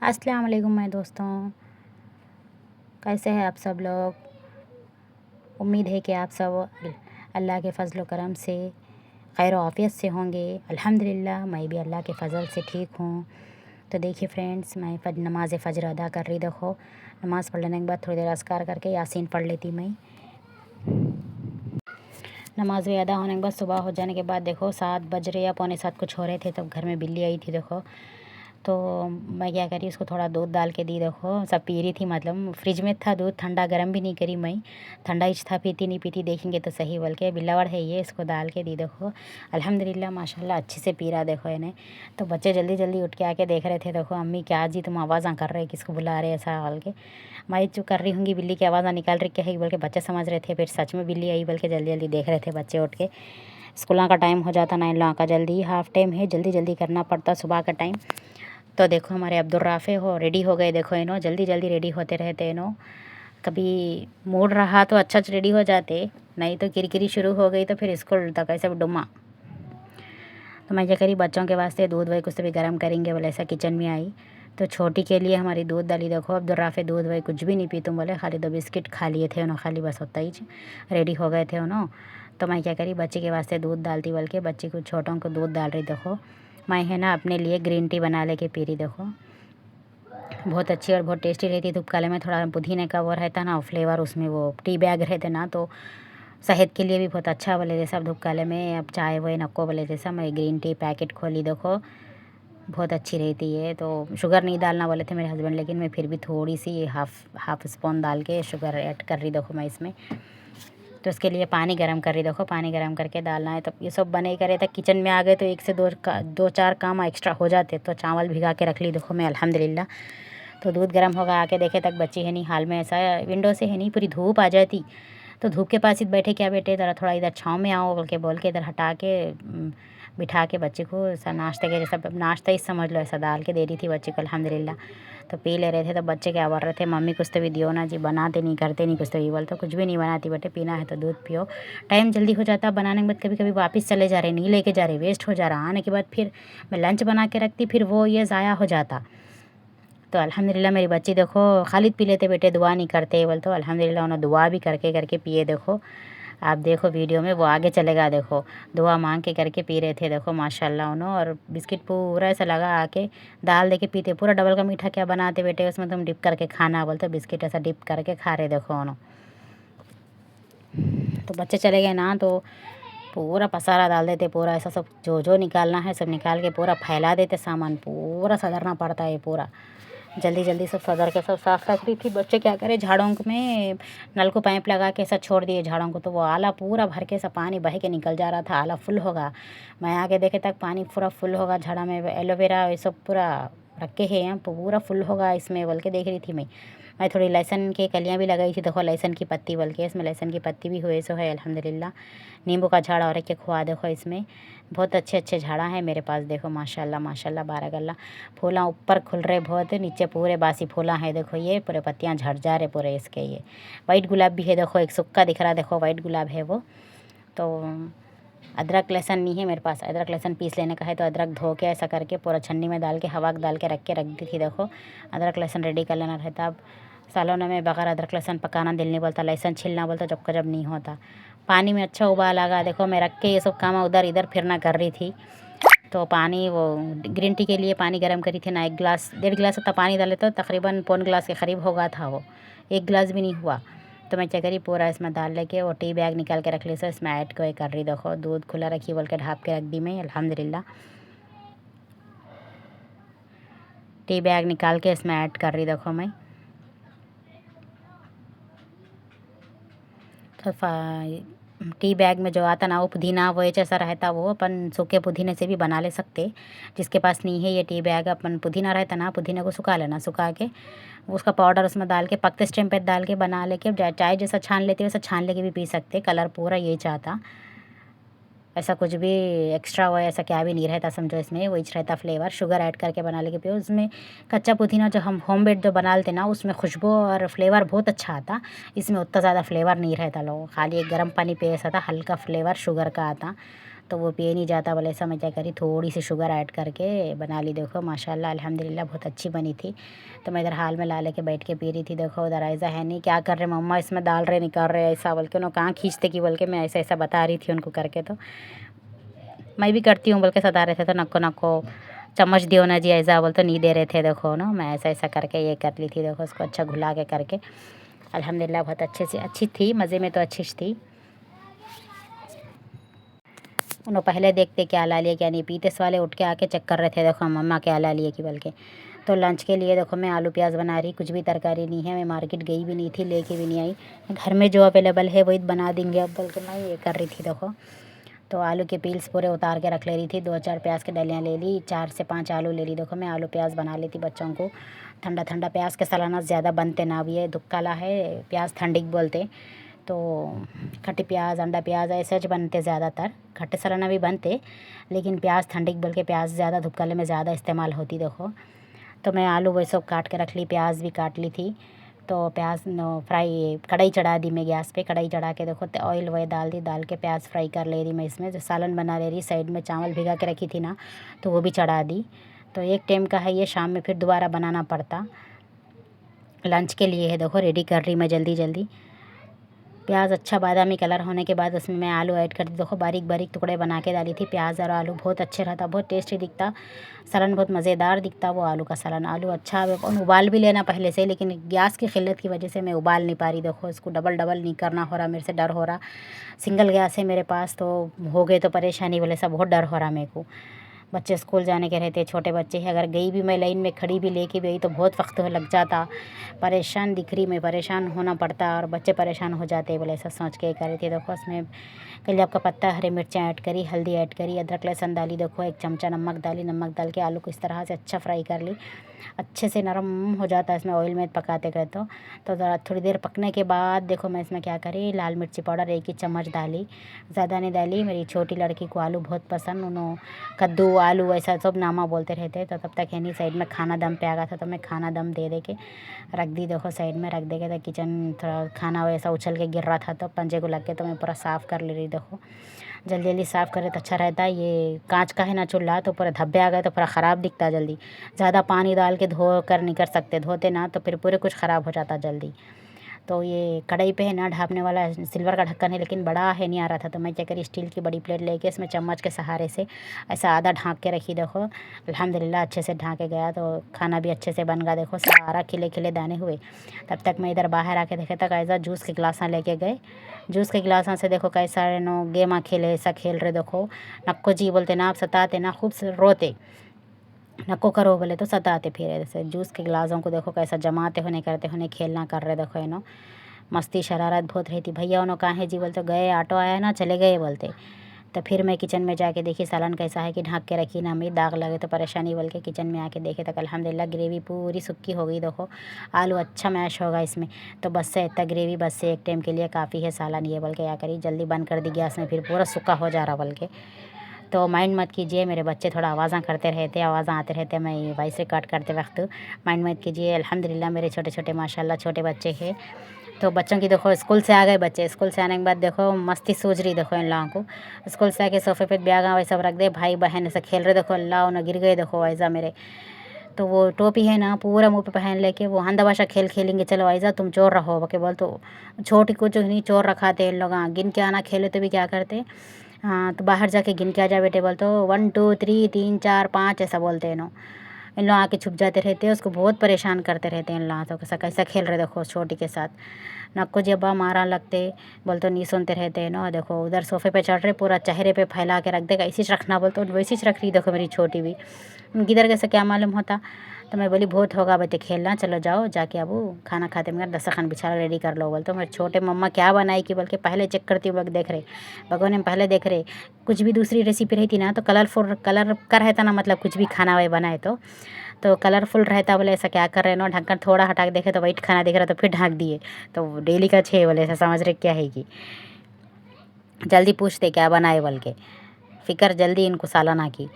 अस्सलाम वालेकुम मेरे दोस्तों, कैसे हैं आप सब लोग। उम्मीद है कि आप सब अल्लाह के फ़ज़ल व करम से खैर आफ़ियत से होंगे। अल्हम्दुलिल्लाह मैं भी अल्लाह के फ़ज़ल से ठीक हूँ। तो देखिए फ्रेंड्स, मैं नमाज़ फ़जर अदा कर रही। देखो, नमाज़ पढ़ लेने के बाद थोड़ी देर अस्कार करके यासीन पढ़ लेती मैं। नमाज भी अदा होने के बाद सुबह हो जाने के बाद देखो 7 बज रहे या पौने 7 कुछ हो रहे थे, तब घर में बिल्ली आई थी। देखो तो मैं क्या करी, उसको थोड़ा दूध डाल के दी। देखो सब पी रही थी, मतलब फ्रिज में था दूध, ठंडा गर्म भी नहीं करी मैं, ठंडा ही था, पीती नहीं पीती देखेंगे तो सही बोल के बिल्लावड़ है ये, इसको डाल के दी। देखो अल्हम्दुलिल्लाह माशाल्लाह अच्छे से पी रहा। देखो इन्हें तो बच्चे जल्दी जल्दी उठ के आके देख रहे थे। देखो अम्मी क्या जी तुम आवाज़ कर रहे, किसको बुला रहे, ऐसा बोल के। मैं जो कर रही होंगी बिल्ली की आवाज़ निकाल रही क्या है बोल के बच्चे समझ रहे थे, फिर सच में बिल्ली आई बोल के जल्दी जल्दी देख रहे थे बच्चे उठ के। स्कूलों का टाइम हो जाता, 9 लोगों का जल्दी हाफ़ टाइम है, जल्दी जल्दी करना पड़ता सुबह का टाइम। तो देखो हमारे अब्दुर्राफ़े हो रेडी हो गए। देखो इन्हों जल्दी जल्दी रेडी होते रहते इन्हों, कभी मूड रहा तो अच्छा रेडी हो जाते, नहीं तो किरकिरी शुरू हो गई तो फिर स्कूल तक ऐसे डुम्मा। तो मैं क्या करी, बच्चों के वास्ते दूध वही कुछ तो भी गर्म करेंगे बोले, ऐसा किचन में आई तो छोटी के लिए हमारी दूध डाली। देखो अब्दुर्राफ़े दूध वही कुछ भी नहीं पी तुम बोले, खाली 2 बिस्किट खा लिए थे उन्होंने, खाली बस होता ही रेडी हो गए थे उन्होंने। तो मैं क्या करी, बच्चे के वास्ते दूध डालती बोल के बच्चे को छोटों को दूध डाल रही। देखो मैं है ना अपने लिए ग्रीन टी बना लेके पी रही। देखो बहुत अच्छी और बहुत टेस्टी रहती है। धूप काले में थोड़ा पुदीने का वो रहता ना फ्लेवर, उसमें वो टी बैग रहते ना, तो सेहत के लिए भी बहुत अच्छा बोले जैसा। अब धूप काले में अब चाय वही नको बोले जैसा, मैं ग्रीन टी पैकेट खोली। देखो बहुत अच्छी रहती है। तो शुगर नहीं डालना बोले थे मेरे हस्बैंड, लेकिन मैं फिर भी थोड़ी सी हाफ़ स्पून डाल के शुगर ऐड कर रही। देखो मैं इसमें तो उसके लिए पानी गर्म कर रही। देखो पानी गर्म करके डालना है। तो ये सब बने करे तक किचन में आ गए तो 1 से 2 4 काम एक्स्ट्रा हो जाते। तो चावल भिगा के रख ली। देखो मैं अल्हम्दुलिल्लाह। तो दूध गर्म होगा, आके देखे तक बच्ची है नहीं, हाल में ऐसा विंडो से है नहीं, पूरी धूप आ जाती तो धूप के पास ही बैठे, क्या बेटे ज़रा थोड़ा इधर छाँव में आओ बोल के इधर हटा के बिठा के बच्चे को ऐसा नाश्ते के जैसा, नाश्ता ही समझ लो, ऐसा डाल के दे रही थी बच्चे को अल्हम्दुलिल्लाह। तो पी ले रहे थे। तो बच्चे क्या बोल रहे थे, मम्मी कुछ तो भी दियो ना जी, बनाते नहीं करते नहीं कुछ तो, ये बोल तो कुछ भी नहीं बनाती बेटे, पीना है तो दूध पियो। टाइम जल्दी हो जाता बनाने के बाद, कभी कभी वापस चले जा रहे, नहीं लेके जा रहे, वेस्ट हो जा रहा, आने के बाद फिर मैं लंच बना के रखती, फिर वो ये ज़ाया हो जाता। तो अल्हम्दुलिल्लाह मेरी बच्ची देखो खालिद पी लेते बेटे, दुआ नहीं करते बोल, तो अल्हम्दुलिल्लाह उन्होंने दुआ भी करके करके पिए। देखो आप देखो वीडियो में वो आगे चलेगा, देखो दुआ मांग के करके पी रहे थे। देखो माशाल्लाह उन्होंने, और बिस्किट पूरा ऐसा लगा आके दाल दे के पीते, पूरा डबल का मीठा क्या बनाते बेटे, उसमें तुम डिप करके खाना बोलते, बिस्किट ऐसा डिप करके खा रहे। देखो उन्होंने तो बच्चे चले गए ना, तो पूरा पसारा डाल देते, पूरा ऐसा सब जो जो निकालना है सब निकाल के पूरा फैला देते, सामान पूरा सदरना पड़ता है पूरा। जल्दी जल्दी सब सदर के सब साफ़ रख रही थी। बच्चे क्या करे, झाड़ों में नल को पाइप लगा के ऐसा छोड़ दिए झाड़ों को, तो वो आला पूरा भर के सब पानी बह के निकल जा रहा था, आला फुल होगा। मैं आके देखे तक पानी पूरा फुल होगा झाड़ा में, एलोवेरा ये सब पूरा रखे हैं पूरा फुल होगा इसमें बोल के देख रही थी मैं थोड़ी लहसुन की कलियाँ भी लगाई थी। देखो लहसुन की पत्ती बोल के, इसमें लहसुन की पत्ती भी हुए सो है अल्हम्दुलिल्लाह। नींबू का झाड़ और एक खुआ। देखो इसमें बहुत अच्छे अच्छे झाड़ा हैं मेरे पास। देखो माशाल्लाह माशाल्लाह बारकल्ला, फूला ऊपर खुल रहे बहुत, नीचे पूरे बासी फूला है। देखो ये पूरे पत्तियाँ झड़ जा रहे पूरे इसके। ये वाइट गुलाब भी है, देखो एक सूखा दिख रहा, देखो वाइट गुलाब है वो। तो अदरक लहसुन नहीं है मेरे पास, अदरक लहसुन पीस लेने का है, तो अदरक धो के ऐसा करके पूरा छन्नी में डाल के हवा डाल के रख दी थी। देखो अदरक लहसुन रेडी कर लेना रहता। अब सालों में बगैर अदरक लहसुन पकाना दिल नहीं बोलता, लहसुन छिलना बोलता, जब का जब नहीं होता। पानी में अच्छा उबाल आगा। देखो मैं रख के ये सब काम उधर इधर फिरना कर रही थी। तो पानी वो ग्रीन टी के लिए पानी गर्म करी थी ना, 1 गिलास 1.5 गिलास उतना पानी डाले तो तकरीबन पौन गिलास के करीब होगा था वो, 1 गिलास भी नहीं हुआ। तो मैं क्या करी, पूरा इसमें डाल लेके वो टी बैग निकाल के रख ली, सो इसमें ऐड को कर रही। देखो दूध खुला रखी बोल के ढाप के रख दी मैं अल्हम्दुलिल्लाह। टी बैग निकाल के इसमें ऐड कर रही। देखो मैं तो टी बैग में जो आता ना वो पुदीना वो जैसा रहता, वो अपन सूखे पुदीने से भी बना ले सकते। जिसके पास नहीं है ये टी बैग, अपन पुदीना रहता ना, पुदीने को सुखा लेना, सुखा के उसका पाउडर उसमें डाल के पकते स्टेम पे डाल के बना लेके चाय जैसा छान लेते वैसा छान लेके भी पी सकते। कलर पूरा ये चाहता, ऐसा कुछ भी एक्स्ट्रा हुआ ऐसा क्या भी नहीं रहता समझो, इसमें वही रहता फ्लेवर। शुगर ऐड करके बना लेके पियो। उसमें कच्चा पुदीना जो हम होममेड जो बना लेते ना, उसमें खुशबू और फ्लेवर बहुत अच्छा आता। इसमें उतना ज़्यादा फ्लेवर नहीं रहता, लोग खाली एक गर्म पानी पे ऐसा था, हल्का फ्लेवर शुगर का आता। तो वो पिए नहीं जाता बोले, ऐसा मैं क्या करी थोड़ी सी शुगर ऐड करके बना ली। देखो माशाल्लाह अल्हम्दुलिल्लाह बहुत अच्छी बनी थी। तो मैं इधर हाल में ला लेके बैठ के पी रही थी। देखो उधर ऐसा है नहीं क्या कर रहे मम्मा इसमें डाल रहे निकाल रहे ऐसा बोल के, उन्होंने कहाँ खींचते कि बोल के मैं ऐसा ऐसा बता रही थी उनको करके। तो मैं भी करती हूँ बोल के सता रहे थे, तो नक्को नक्को चम्मच दियो ना जी ऐसा बोल, तो नहीं दे रहे थे। देखो ना मैं ऐसा ऐसा करके ये कर ली थी। देखो उसको अच्छा घुला के करके अल्हम्दुलिल्लाह बहुत अच्छे से अच्छी थी, मज़े में तो अच्छी थी। उन्होंने पहले देखते क्या ला लिया क्या नहीं, पीते वाले उठ के आके चेक कर रहे थे देखो मम्मा क्या ला लिए कि बल्कि। तो लंच के लिए देखो मैं आलू प्याज बना रही, कुछ भी तरकारी नहीं है, मैं मार्केट गई भी नहीं थी, लेके भी नहीं आई, घर में जो अवेलेबल है वही बना देंगे अब बोल के मैं ये कर रही थी। देखो तो आलू के पील्स पूरे उतार के रख ले रही थी, 2-4 प्याज की डलियाँ ले ली, 4 से 5 आलू ले ली। देखो मैं आलू प्याज बना लेती बच्चों को, ठंडा ठंडा प्याज के सालाना ज़्यादा बनते ना, भी ये दुक्काला है प्याज ठंडी बोलते। तो खट्टे प्याज अंडा प्याज ऐसे ज बनते ज़्यादातर, खट्टे सालाना भी बनते लेकिन प्याज ठंडी बोल के प्याज ज़्यादा धुपकाले में ज़्यादा इस्तेमाल होती। देखो तो मैं आलू वही सब काट के रख ली, प्याज भी काट ली थी। तो प्याज नो फ्राई कढ़ाई चढ़ा दी मैं गैस पे, कढ़ाई चढ़ा के देखो ऑयल वही डाल दी, डाल के प्याज फ्राई कर ले रही मैं। इसमें जो सालन बना ले रही, साइड में चावल भिगा के रखी थी ना तो वो भी चढ़ा दी। तो एक टाइम का है ये, शाम में फिर दोबारा बनाना पड़ता, लंच के लिए है। देखो रेडी कर रही मैं जल्दी जल्दी। प्याज अच्छा बादामी कलर होने के बाद उसमें मैं आलू ऐड कर दी। देखो बारीक बारीक टुकड़े बना के डाली थी, प्याज और आलू बहुत अच्छे रहता, बहुत टेस्टी दिखता सालन, बहुत मज़ेदार दिखता वो आलू का सालन। आलू अच्छा उबाल भी लेना पहले से, लेकिन गैस की किल्लत की वजह से मैं उबाल नहीं पा रही। देखो इसको डबल डबल नहीं करना हो रहा, मेरे से डर हो रहा, सिंगल गैस है मेरे पास, तो हो गए तो परेशानी बोले सब, बहुत डर हो रहा मेरे को। बच्चे स्कूल जाने के रहते, छोटे बच्चे हैं, अगर गई भी मैं लाइन में खड़ी भी लेके गई तो बहुत वक्त लग जाता, परेशान दिख रही मैं, परेशान होना पड़ता और बच्चे परेशान हो जाते बोले, ऐसा सोच के कर रही थी। देखो उसमें कलिया का पत्ता, हरी मिर्चें ऐड करी, हल्दी ऐड करी, अदरक लहसुन डाली, देखो 1 चमचा नमक डाली, नमक डाल के आलू को इस तरह से अच्छा फ्राई कर ली, अच्छे से नरम हो जाता है इसमें ऑयल में पकाते गए। तो ज़रा थोड़ी देर पकने के बाद देखो मैं इसमें क्या करी, लाल मिर्ची पाउडर 1 ही चम्मच डाली, ज़्यादा नहीं डाली। मेरी छोटी लड़की को आलू बहुत पसंद, उन्होंने कद्दू आलू ऐसा सब नामा बोलते रहते। तो तब तक है नहीं, साइड में खाना दम पे आ गया था, तो मैं खाना दम दे के रख दी। देखो साइड में रख देके, तो किचन थोड़ा खाना वैसा उछल के गिर रहा था तो पंजे को लग के, तो मैं पूरा साफ़ कर ले रही। देखो जल्दी जल्दी साफ़ करे तो अच्छा रहता है, ये कांच का है ना चूल्हा, तो पूरे धब्बे आ गए तो पूरा ख़राब दिखता है जल्दी। ज़्यादा पानी डाल के धो कर नहीं कर सकते, धोते ना तो फिर पूरे कुछ ख़राब हो जाता जल्दी। तो ये कढ़ाई पे है ना ढापने वाला सिल्वर का ढक्कन है, लेकिन बड़ा है नहीं आ रहा था, तो मैं क्या करी स्टील की बड़ी प्लेट लेके इसमें चम्मच के सहारे से ऐसा आधा ढाँक के रखी। देखो अल्हम्दुलिल्लाह अच्छे से ढाँके गया, तो खाना भी अच्छे से बन गया। देखो सारा खिले खिले दाने हुए। तब तक मैं इधर बाहर आके देखे तक ऐसा जूस के गिलासा लेके गए, जूस के गिलासा से देखो कैसा नो गेमा खेले, ऐसा खेल रहे। देखो नक्को जी बोलते ना, आप सताते ना, खूब रोते, नको करो बोले तो सताते फिर ऐसे। जूस के गिलासों को देखो कैसा जमाते होने करते होने खेलना कर रहे। देखो इनो मस्ती शरारत बहुत रहती। भैया उन्होंने कहाँ है जी बोलते, गए ऑटो आया ना चले गए बोलते। तो फिर मैं किचन में जाके देखी सालन कैसा है कि ढक के रखी ना, मैं दाग लगे तो परेशानी बोल के किचन में आके देखे तक अल्हम्दुलिल्लाह ग्रेवी पूरी सूखी हो गई। देखो आलू अच्छा मैश होगा इसमें, तो बस से इतना ग्रेवी बस से एक टाइम के लिए काफ़ी है सालन ये बोल के क्या करी जल्दी बंद कर दी गैस में, फिर पूरा सूखा हो जा रहा बोल के। तो माइंड मत कीजिए, मेरे बच्चे थोड़ा आवाज़ करते रहते, आवाज़ आते रहते, मैं वॉइस रिकॉर्ड करते वक्त माइंड मत कीजिए। अल्हम्दुलिल्लाह मेरे छोटे छोटे माशाल्लाह छोटे बच्चे हैं। तो बच्चों की देखो स्कूल से आ गए बच्चे, स्कूल से आने के बाद देखो मस्ती सूझ रही। देखो इन लोगों को स्कूल से आके सोफे पे बैग वैसा रख दे, भाई बहन ऐसा खेल रहे। देखो अल्लाह उन्हें गिर गए देखो ऐसा मेरे। तो वो टोपी है ना पूरा मुँह पे पहन लेके वो हंदा भाषा खेल खेलेंगे, चलो ऐसा तुम चोर रहो बके बोल। तो छोटी को जो नहीं चोर रखाते इन लोग, गिन के आना खेले तो भी क्या करते, हाँ तो बाहर जाके गिन के आ जा बेटे बोल, तो 1 2 3 3 4 5 ऐसा बोलते हैं नो। इन लोग आके छुप जाते रहते हैं, उसको बहुत परेशान करते रहते हैं इन लोग। तो कैसा कैसा खेल रहे देखो छोटी के साथ, नक्को जब्बा मारा लगते बोल तो नहीं सुनते रहते हैं ना। देखो उधर सोफे पे चढ़ रहे, पूरा चेहरे पे फैला के रख देगा, इसी रखना बोल तो वैसी रख रही। देखो मेरी छोटी भी किधर कैसे क्या मालूम होता। तो मैं बोली बहुत होगा बेटे खेलना, चलो जाओ जाके अब खाना खाते मगर दस्तरखान बिछा रेडी कर लो बोल। तो मेरे छोटे मम्मा क्या बनाई कि बोल के पहले चेक करती हूँ, देख रहे भगवान में पहले देख रहे। कुछ भी दूसरी रेसिपी रहती ना तो कलरफुल कलर का रहता ना, मतलब कुछ भी खाना वही बनाए तो कलरफुल रहता बोले, ऐसा क्या कर रहे ना, ढक्कन थोड़ा हटा के देखे तो वाइट खाना दिख रहा, तो फिर ढक दिए। तो डेली का 6 बोले, ऐसा समझ रहे क्या है कि जल्दी पूछते क्या बनाए बोल के, फिक्र जल्दी इनको सालाना की।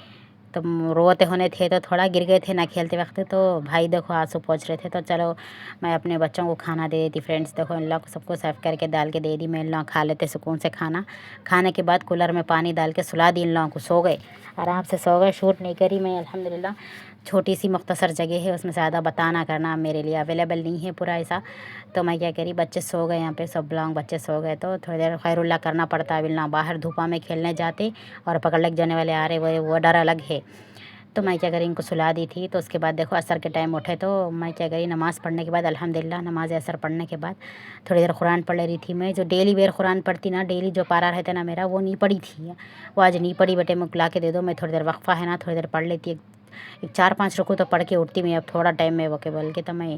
तो रोते होने थे तो थोड़ा गिर गए थे ना खेलते वक्त, तो भाई देखो आंसू पोंछ रहे थे। तो चलो मैं अपने बच्चों को खाना दे देती फ्रेंड्स। देखो इन लोग को सबको सर्व करके डाल के दे दी मैं। इन लोग खा लेते सुकून से खाना। खाने के बाद कूलर में पानी डाल के सुला दी इन लोगों को, सो गए आराम से, सो गए। शूट नहीं करी मैं अल्हम्दुलिल्लाह। छोटी सी मुख्तसर जगह है, उसमें ज़्यादा बताना करना मेरे लिए अवेलेबल नहीं है पूरा ऐसा। तो मैं क्या करी, बच्चे सो गए यहाँ पे, सब लोग बच्चे सो गए तो थोड़ी देर खैरुल्लाह करना पड़ता है। बिल्ला बाहर धूपा में खेलने जाते और पकड़ लग जाने वाले आ रहे वो डर अलग है। तो मैं क्या करी, इनको सुला दी थी। तो उसके बाद देखो असर के टाइम उठे तो मैं क्या करी, नमाज़ पढ़ने के बाद अल्हम्दुलिल्लाह नमाज असर पढ़ने के बाद थोड़ी देर कुरान पढ़ ले रही थी मैं। जो डेली वेयर कुरान पढ़ती ना, डेली जो पारा रहता ना मेरा, वो नहीं पढ़ी थी। वो आज नहीं पढ़ी बेटे, मैं ला के दे दो, मैं थोड़ी देर वक्फ़ा है ना, थोड़ी देर पढ़ लेती। एक 4-5 रुकू तो पढ़ के उठती मैं। अब थोड़ा टाइम में वो के बोल के तो मैं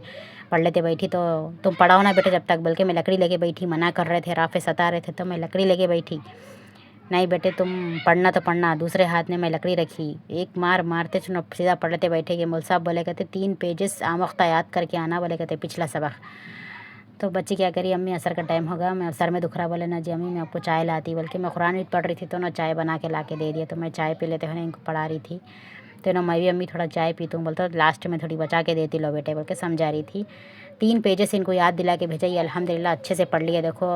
पढ़ लेते बैठी। तो तुम पढ़ाओ ना बेटे जब तक, बोल के मैं लकड़ी लेके बैठी। मना कर रहे थे, राफे सता रहे थे, तो मैं लकड़ी लेके बैठी। नहीं बेटे तुम पढ़ना तो पढ़ना। दूसरे हाथ में मैं लकड़ी रखी, एक मार मारते चुनो सीधा पढ़ते बैठे। कि मौल साहब बोले कहते 3 पेजेस आमख्ता याद करके आना, बोले कहते पिछला सबक। तो बच्ची क्या करी, अम्मी असर का टाइम होगा, मैं सर में दुख रहा, बोले ना जी अम्मी मैं आपको चाय लाती। बल्कि मैं कुरान भी पढ़ रही थी तो ना चाय बना के ला के दे दिया। तो मैं चाय पी लेते हुए इनको पढ़ा रही थी। तो ना मैं भी अम्मी थोड़ा चाय पीती हूँ, बोलते लास्ट में थोड़ी बचा के देती लो बेटे, बोल के समझा रही थी। 3 पेजेस इनको याद दिला के भेजा। ये अल्हम्दुलिल्लाह अच्छे से पढ़ लिया। देखो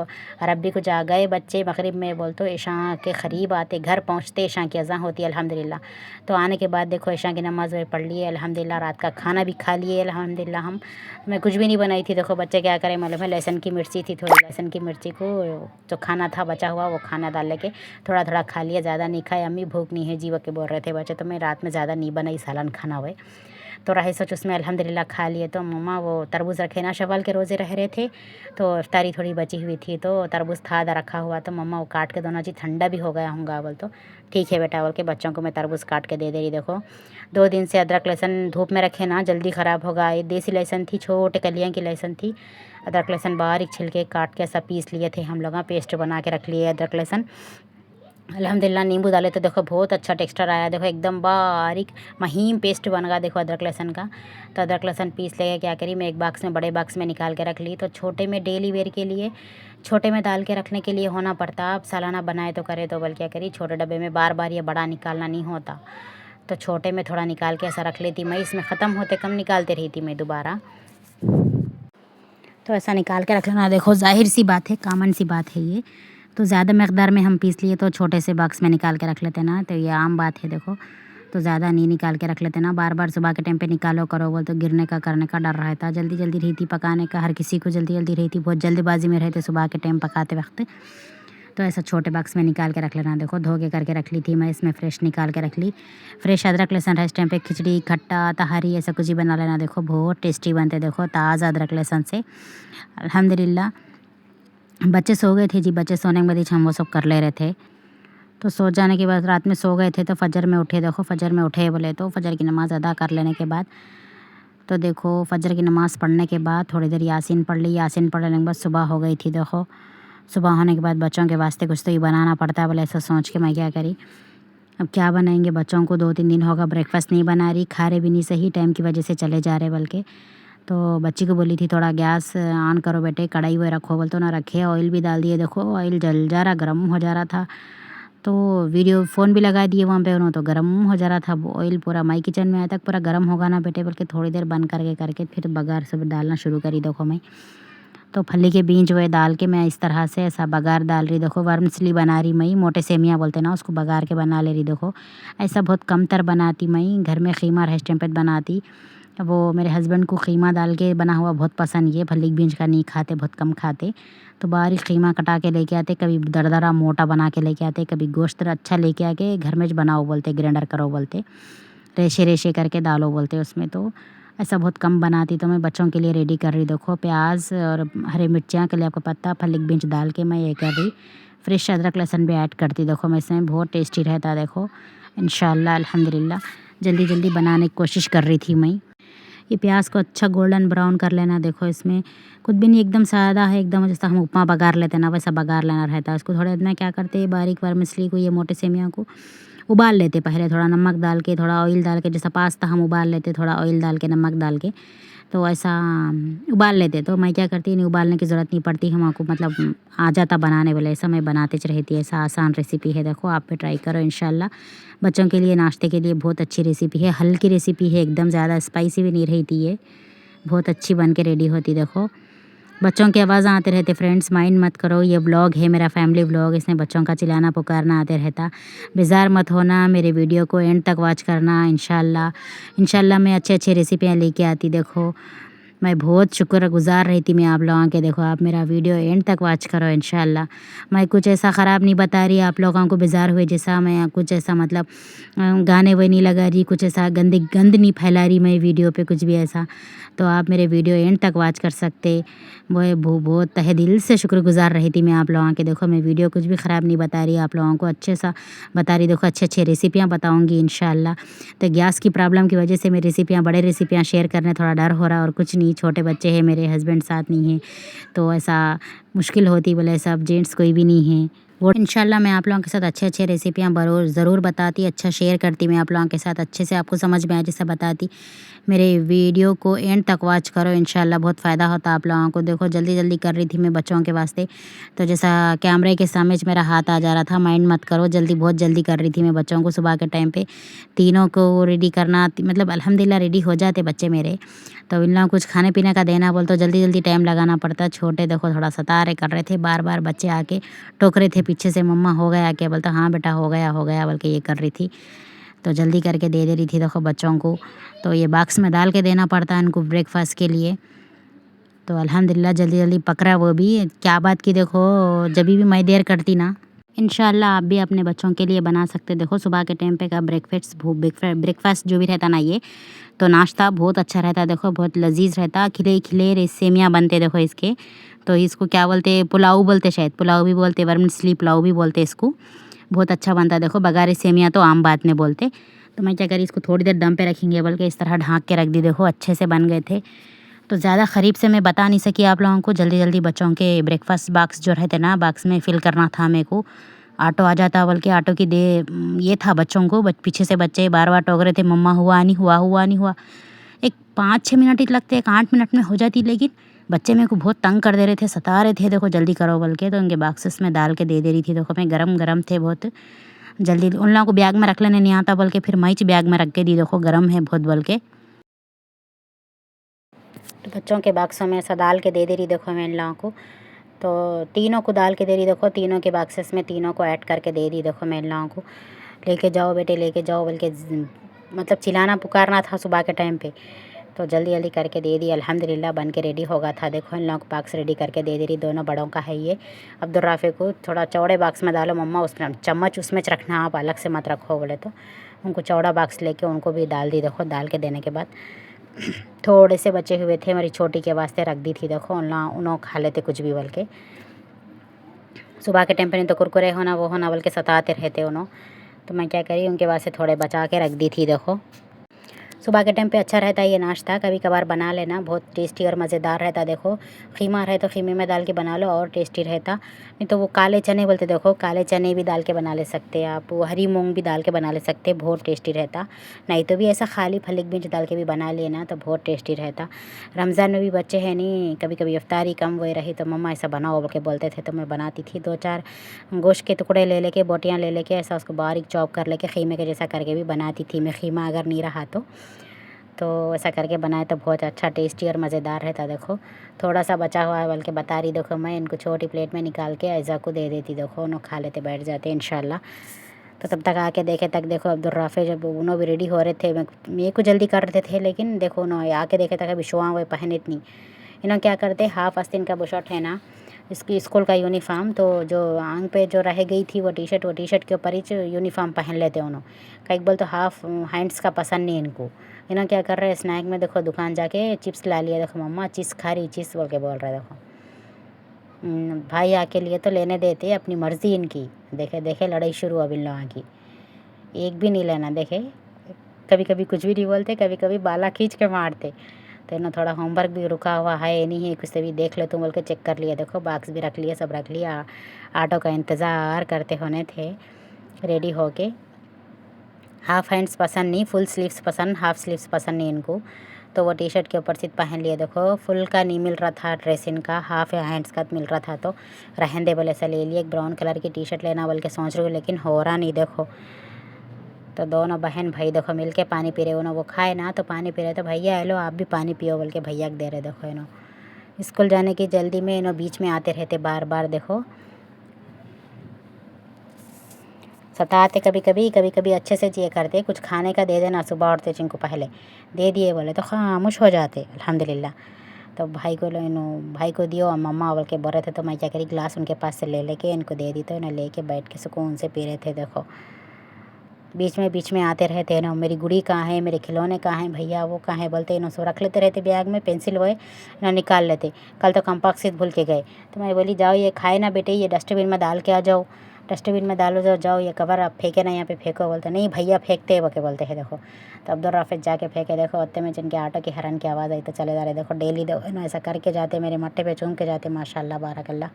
रब्बी को जा गए बच्चे मगरिब में, बोलते इशा के करीब आते, घर पहुँचते इशा की अज़ान होती है अल्हम्दुलिल्लाह। तो आने के बाद देखो इशा की नमाज़ पढ़ लिए अल्हम्दुलिल्लाह। रात का खाना भी खा लिए अल्हम्दुलिल्लाह। हम मैं कुछ भी नहीं बनाई थी। देखो बच्चे क्या करें मालूम है, लहसुन की मिर्ची थी, थोड़ी लहसुन की मिर्ची को जो खाना था बचा हुआ वो खाना डाल लेके थोड़ा थोड़ा खा लिया, ज़्यादा नहीं खाए। अम्मी भूख नहीं है जीवा के बोल रहे थे बच्चे। तो मैं रात में ज़्यादा नहीं बनाई सालन खाना हुए, तो रहे सोच उसमें अल्हम्दुलिल्लाह खा लिए। तो मम्मा वो तरबूज़ रखे ना, शवाल के रोज़े रह रहे थे तो इफ्तारी थोड़ी बची हुई थी, तो तरबूज़ था आधा रखा हुआ। तो मम्मा वो काट के दोनों जी ठंडा भी हो गया होगा, बोल तो ठीक है बेटा बोल के बच्चों को मैं तरबूज़ काट के दे दे रही। देखो 2 दिन से अदरक लहसुन धूप में रखे ना, जल्दी ख़राब होगा। ये देसी लहसुन थी, छोटे कलियाँ की लहसुन थी। अदरक लहसुन बारीक छिलके काट के सब पीस लिए थे हम लोग, पेस्ट बना के रख लिए अदरक लहसुन। अल्हम्दुलिल्लाह नींबू डाले तो देखो बहुत अच्छा टेक्सचर आया। देखो एकदम बारीक महीन पेस्ट बन गया देखो अदरक लहसुन का। तो अदरक लहसुन पीस लेके क्या करी, मैं एक बॉक्स में, बड़े बॉक्स में निकाल के रख ली। तो छोटे में डेली वेयर के लिए, छोटे में डाल के रखने के लिए होना पड़ता। आप सालाना बनाए तो करे तो बल क्या करी, छोटे डब्बे में बार बार ये बड़ा निकालना नहीं होता। तो छोटे में थोड़ा निकाल के ऐसा रख लेती मैं। इसमें ख़त्म होते कम निकालते रही थी मैं दोबारा। तो ऐसा निकाल के रख लेना। देखो जाहिर सी बात है, कॉमन सी बात है ये। तो ज़्यादा मकदार में हम पीस लिए तो छोटे से बॉक्स में निकाल के रख लेते ना, तो ये आम बात है देखो। तो ज़्यादा नहीं निकाल के रख लेते ना, बार बार सुबह के टाइम पे निकालो करो बोल तो गिरने का करने का डर रहता। जल्दी जल्दी रही थी पकाने का, हर किसी को जल्दी जल्दी रही थी, बहुत जल्दबाजी में रहते सुबह के टाइम पकाते वक्त। तो ऐसा छोटे बॉक्स में निकाल के रख लेना। देखो धो के करके रख ली थी मैं, इसमें फ्रेश निकाल के रख ली। फ्रेश अदरक लहसुन है इस टाइम पे, खिचड़ी खट्टा तहारी ऐसा कुछ ही बना लेना। देखो बहुत टेस्टी बनते देखो ताज़ा अदरक लहसुन से अल्हम्दुलिल्लाह। बच्चे सो गए थे जी, बच्चे सोने के बाद हम वो सब कर ले रहे थे। तो सो जाने के बाद रात में सो गए थे तो फजर में उठे। देखो फजर में उठे बोले तो फजर की नमाज़ अदा कर लेने के बाद, तो देखो फजर की नमाज़ पढ़ने के बाद थोड़ी देर यासीन पढ़ ली। यासीन पढ़ लेने के बाद सुबह हो गई थी। देखो सुबह होने के बाद बच्चों के वास्ते कुछ तो ही बनाना पड़ता है। बोले ऐसा सोच के मैं क्या करी, अब क्या बनाएंगे, बच्चों को 2-3 दिन होगा ब्रेकफास्ट नहीं बना रही, खा रहे भी नहीं सही, टाइम की वजह से चले जा रहे बल्कि। तो बच्ची को बोली थी थोड़ा गैस ऑन करो बेटे, कढ़ाई वो रखो, बोल तो ना रखे। ऑयल भी डाल दिए, देखो ऑयल जल जा रहा, गर्म हो जा रहा था। तो वीडियो फ़ोन भी लगा दिए वहाँ पे उन्होंने, तो गर्म हो जा रहा था ऑयल पूरा। माई किचन में आया तक पूरा गर्म होगा ना बेटे, बल्कि थोड़ी देर बंद करके फिर बघार सब डालना शुरू करी। देखो मैं तो फली के बीज वो डाल के मैं इस तरह से ऐसा बघार डाल रही। देखो वर्मसली बना रही मैं, मोटे सेमियाँ बोलते ना उसको, बघार के बना ले रही। देखो ऐसा बहुत कम तर बनाती मैं, घर में ख़ीमा रेस्ट टाइम पे बनाती। वो मेरे हस्बैंड को ख़ीमा डाल के बना हुआ बहुत पसंद, ये फली के बीज का नहीं खाते, बहुत कम खाते। तो बारीक ख़ीमा कटा के लेके आते, कभी दरदरा मोटा बना के लेके आते, कभी गोश्त अच्छा लेके आके घर में बनाओ बोलते, ग्राइंडर करो बोलते, रेशे रेशे करके डालो बोलते उसमें। तो ऐसा बहुत कम बनाती। तो मैं बच्चों के लिए रेडी कर रही। देखो प्याज और हरी मिर्चियाँ के लिए आपको पत्ता फलिक बीज डाल के मैं ये कर रही। फ्रेश अदरक लहसुन भी ऐड करती। देखो मैं इसमें बहुत टेस्टी रहता। देखो इंशाल्लाह अल्हम्दुलिल्लाह जल्दी जल्दी बनाने की कोशिश कर रही थी मैं। ये प्याज को अच्छा गोल्डन ब्राउन कर लेना। देखो इसमें कुछ भी नहीं, एकदम सादा है, एकदम जैसा हम उपमा बघार लेते ना वैसा बघार लेना रहता है उसको। थोड़ा इतना क्या करते बारीक वर्मिसली को, ये मोटे सेमिया को उबाल लेते पहले, थोड़ा नमक डाल के, थोड़ा ऑयल डाल के, जैसा पास्ता हम उबाल लेते, थोड़ा ऑयल डाल के नमक डाल के। तो ऐसा उबाल लेते। तो मैं क्या करती नहीं, उबालने की ज़रूरत नहीं पड़ती हमको, मतलब आ जाता बनाने वाला, ऐसा मैं बनाते रहती है। ऐसा आसान रेसिपी है, देखो आप भी ट्राई करो इंशाल्लाह। बच्चों के लिए नाश्ते के लिए बहुत अच्छी रेसिपी है, हल्की रेसिपी है, एकदम ज़्यादा स्पाइसी भी नहीं रहती है, बहुत अच्छी बन के रेडी होती। देखो बच्चों की आवाज़ आते रहते, फ्रेंड्स माइंड मत करो, ये व्लॉग है मेरा फैमिली व्लॉग, इसमें बच्चों का चिल्लाना पुकारना आते रहता, बेजार मत होना, मेरे वीडियो को एंड तक वॉच करना। इंशाल्लाह मैं अच्छे अच्छे रेसिपियाँ लेके आती। देखो मैं बहुत शुक्रगुज़ार रहती मैं आप लोगों के। देखो आप मेरा वीडियो एंड तक वॉच करो इंशाल्लाह। मैं कुछ ऐसा ख़राब नहीं बता रही आप लोगों को बेजार हुए जैसा, मैं कुछ ऐसा मतलब गाने वो नहीं लगा रही, कुछ ऐसा गंद नहीं फैला रही मैं वीडियो पे कुछ भी ऐसा। तो आप मेरे वीडियो एंड तक वॉच कर सकते, वो बहुत तहे दिल से शुक्रगुज़ार रहती मैं आप लोगों के। देखो मैं वीडियो कुछ भी ख़राब नहीं बता रही आप लोगों को, अच्छे सा बता रही। देखो अच्छे अच्छे रेसिपियाँ बताऊँगी इंशाल्लाह। तो गैस की प्रॉब्लम की वजह से मैं रेसिपियाँ, बड़े रेसिपियाँ शेयर करने थोड़ा डर हो रहा, और कुछ नहीं, छोटे बच्चे हैं, मेरे हस्बैंड साथ नहीं है, तो ऐसा मुश्किल होती, बोले सब जेंट्स कोई भी नहीं है वो। इंशाल्लाह मैं आप लोगों के साथ अच्छे अच्छे रेसिपियाँ ज़रूर बताती, अच्छा शेयर करती मैं आप लोगों के साथ, अच्छे से आपको समझ में आए जैसा बताती। मेरे वीडियो को एंड तक वॉच करो इंशाल्लाह, बहुत फ़ायदा होता आप लोगों को। देखो जल्दी जल्दी कर रही थी मैं बच्चों के वास्ते, तो जैसा कैमरे के सामने मेरा हाथ आ जा रहा था, माइंड मत करो, जल्दी बहुत जल्दी कर रही थी मैं बच्चों को। सुबह के टाइम पे तीनों को रेडी करना, मतलब अल्हम्दुलिल्लाह रेडी हो जाते बच्चे मेरे, तो इन लोगों को कुछ खाने पीने का देना बोल तो जल्दी जल्दी टाइम लगाना पड़ता। छोटे देखो थोड़ा सता रहे कर रहे थे, बार बार बच्चे आके टोक रहे थे पीछे से, मम्मा हो गया क्या, बोलता हाँ बेटा हो गया बोल के ये कर रही थी, तो जल्दी करके दे रही थी देखो बच्चों को। तो ये बॉक्स में डाल के देना पड़ता है इनको ब्रेकफास्ट के लिए। तो अल्हम्दुलिल्लाह जल्दी जल्दी पकड़ा वो भी, क्या बात की देखो जब भी मैं देर करती ना, इंशाल्लाह आप भी अपने बच्चों के लिए बना सकते। देखो सुबह के टाइम पे का ब्रेकफास्ट जो भी रहता ना, ये तो नाश्ता बहुत अच्छा रहता। देखो बहुत लजीज रहता, खिले खिले सेमियाँ बनते देखो इसके। तो इसको क्या बोलते, पुलाव बोलते, शायद पुलाव भी बोलते, वर्मिसेली पुलाव भी बोलते इसको, बहुत अच्छा बनता है। देखो बघारे सेमियाँ तो आम बात में बोलते। तो मैं क्या करी, इसको थोड़ी देर दम पे रखेंगे बोल के इस तरह ढाँक के रख दी। देखो अच्छे से बन गए थे। तो ज़्यादा करीब से मैं बता नहीं सकी आप लोगों को, जल्दी जल्दी बच्चों के ब्रेकफास्ट बॉक्स जो रहते ना, बॉक्स में फिल करना था मेरे को। ऑटो आ जाता बोल के ऑटो की दे ये था बच्चों को, पीछे से बच्चे बार बार टोक रहे थे, मम्मा हुआ नहीं हुआ। एक 5-6 मिनट ही लगते, एक 8 मिनट में हो जाती, लेकिन बच्चे मेरे को बहुत तंग कर दे रहे थे, सता रहे थे देखो जल्दी करो बोल के। तो उनके बॉक्सेस में डाल के दे रही थी। देखो मैं गरम थे बहुत जल्दी, उन लोगों को बैग में रख लेने नहीं आता बोल के फिर मैं बैग में रख के दी। देखो गर्म है बहुत बोल के, तो बच्चों के बॉक्सों में ऐसा डाल के दे रही। देखो मैं इन लोगों को तो तीनों को डाल के दे रही। देखो तीनों के बॉक्सेस में तीनों को ऐड करके दे रही। देखो मैं इन लोगों को लेके जाओ बेटे लेके जाओ बोल के, मतलब चिल्लाना पुकारना था सुबह के टाइम पे, तो जल्दी जल्दी करके दे दी। अल्हम्दुलिल्लाह बन के रेडी होगा था। देखो इन लोगों को बॉक्स रेडी करके दे रही, दोनों बड़ों का है ये। अब्दुल राफ़ी को थोड़ा चौड़े बॉक्स में डालो मम्मा, उसमें चम्मच उसमें रखना, आप अलग से मत रखो बोले, तो उनको चौड़ा बॉक्स लेके उनको भी डाल दी। देखो डाल के देने के बाद थोड़े से बचे हुए थे मेरी छोटी के वास्ते रख दी थी। देखो उन्होंने खा लेते कुछ भी बोल के, सुबह के टाइम पर नहीं तो कुरकुरे होना वो होना बोल के सताते रहते उन्होंने। तो मैं क्या करी, उनके वास्ते थोड़े बचा के रख दी थी। देखो सुबह के टाइम पे अच्छा रहता है ये नाश्ता, कभी कभार बना लेना, बहुत टेस्टी और मज़ेदार रहता। देखो खीमा रहे तो खीमे में डाल के बना लो और टेस्टी रहता, नहीं तो वो काले चने बोलते, देखो काले चने भी डाल के बना ले सकते आप, वो हरी मूंग भी डाल के बना ले सकते, बहुत टेस्टी रहता। नहीं तो भी ऐसा खाली फलिक मिर्च डाल के भी बना लेना तो बहुत टेस्टी रहता। रमज़ान में भी बच्चे हैं नहीं, कभी कभी इफ्तारी कम वो रही तो मम्मा ऐसा बनाओ बोल के बोलते थे, तो मैं बनाती थी। 2-4 गोश्त के टुकड़े ले लेके, बोटियाँ ले लेके ऐसा उसको बारीक चॉप कर लेके खीमे के जैसा करके भी बनाती थी मैं, खीमा अगर नहीं रहा तो ऐसा करके बनाए तो बहुत अच्छा टेस्टी और मज़ेदार रहता। देखो थोड़ा सा बचा हुआ है बल्कि बता रही। देखो मैं इनको छोटी प्लेट में निकाल के ऐज़ा को दे देती। देखो उन्होंने खा लेते, बैठ जाते इंशाल्लाह। तो तब तक आके देखे तक देखो अब्दुल राफ़ी जब उन्होंने भी रेडी हो रहे थे, मेरे को जल्दी कर रहे थे, लेकिन देखो उन्होंने आके देखे तक अभी शुआ हुए पहने इतनी। इन्होंने क्या करते, हाफ आस्तीन का बुशर्ट है ना इसकी स्कूल का यूनिफॉर्म, तो जो आंग पे जो रह गई थी वो टी शर्ट के ऊपर ही यूनिफॉर्म पहन लेते उन्होंने। कई बोल तो हाफ हैंड्स का पसंद नहीं इनको। इन्होंने क्या कर रहे हैं, स्नैक में देखो दुकान जाके चिप्स ला लिया। देखो मम्मा चिप्स खा रही, चिप्स बोल के बोल रहे। देखो भाई आके लिए तो लेने देते, अपनी मर्ज़ी इनकी। देखे लड़ाई शुरू अब इन लोगों की, एक भी नहीं लेना। देखे कभी कभी कुछ भी नहीं बोलते, कभी कभी बाला खींच के मारते। तो इन्होंने थोड़ा होमवर्क भी रुका हुआ है नहीं है, कुछ से भी देख ले तुम बोल के चेक कर लिया। देखो बॉक्स भी रख लिया, सब रख लिया, ऑटो का इंतज़ार करते होने थे रेडी होके। हाफ हैंड्स पसंद नहीं, फुल स्लीव्स पसंद, हाफ स्लीव्स पसंद नहीं इनको। तो वो टी शर्ट के ऊपर सिर्फ पहन लिए। देखो फुल का नहीं मिल रहा था ड्रेस इनका, हाफ या हैंड्स का मिल रहा था, तो रहने दे बोले ऐसा ले लिए। एक ब्राउन कलर की टी शर्ट लेना बोल के सोच रही हूँ, लेकिन हो रहा नहीं। देखो तो दोनों बहन भाई देखो मिल के पानी पी रहे। उन्होंने वो खाए ना तो पानी पी रहे, तो भैया हेलो आप भी पानी पियो बोल के भैया को दे रहे। देखो इन्हों स्कूल जाने की जल्दी में इन्हों बीच में आते रहते बार बार। देखो सताते कभी कभी अच्छे से ये करते, कुछ खाने का दे देना सुबह उठते जिनको पहले दे दिए बोले तो खामोश हो जाते अल्हम्दुलिल्लाह। तो भाई को दियो और मम्मा बोल के बोल रहे थे, तो मैं क्या करी गिलास उनके पास से ले लेके इनको दे दी, तो इन्हें लेके बैठ के सुकून से पी रहे थे। देखो बीच में आते रहते हैं ना, मेरी गुड़ी कहाँ है, मेरे खिलौने कहाँ हैं, भैया वो कहाँ है बोलते इन्हों सो रख लेते रहते बैग में, पेंसिल वो ना निकाल लेते। कल तो कंपास भूल के गए, तो मैं बोली जाओ ये खाए ना बेटे, ये डस्टबिन में डाल के आ जाओ, डस्टबिन में डालो जाओ ये कवर आप फेंके ना यहाँ पे फेंको। बोलते नहीं भैया फेंकते हैं बोके बोलते हैं। देखो तो अब्दुल राफिज जाके फेंके। देखो उत्ते में जिनके ऑटो की हरन की आवाज़ आई तो चले जा रहे। देखो डेली ना ऐसा करके जाते, मेरे मट्टे पे चूम के जाते, माशाल्लाह बारकल्ला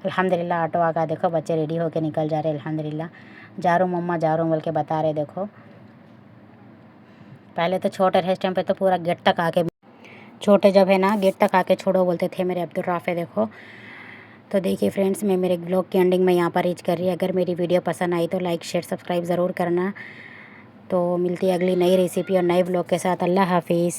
अल्हम्दुलिल्लाह। ऑटो आ गया, देखो बच्चे रेडी होके निकल जा रहे अल्हम्दुलिल्लाह। जा रहा हूँ मम्मा जा रहा हूँ बोल के बता रहे। देखो पहले तो छोटे रहे, इस टाइम पे तो पूरा गेट तक आके, छोटे जब है ना गेट तक आके छोड़ो बोलते थे मेरे अब्दुल राफे। देखो तो देखिए फ्रेंड्स, मैं मेरे ब्लॉग की एंडिंग में यहाँ पर रीच कर रही है। अगर मेरी वीडियो पसंद आई तो लाइक शेयर सब्सक्राइब ज़रूर करना। तो मिलती है अगली नई रेसिपी और नए ब्लॉग के साथ। अल्लाह हाफिज़।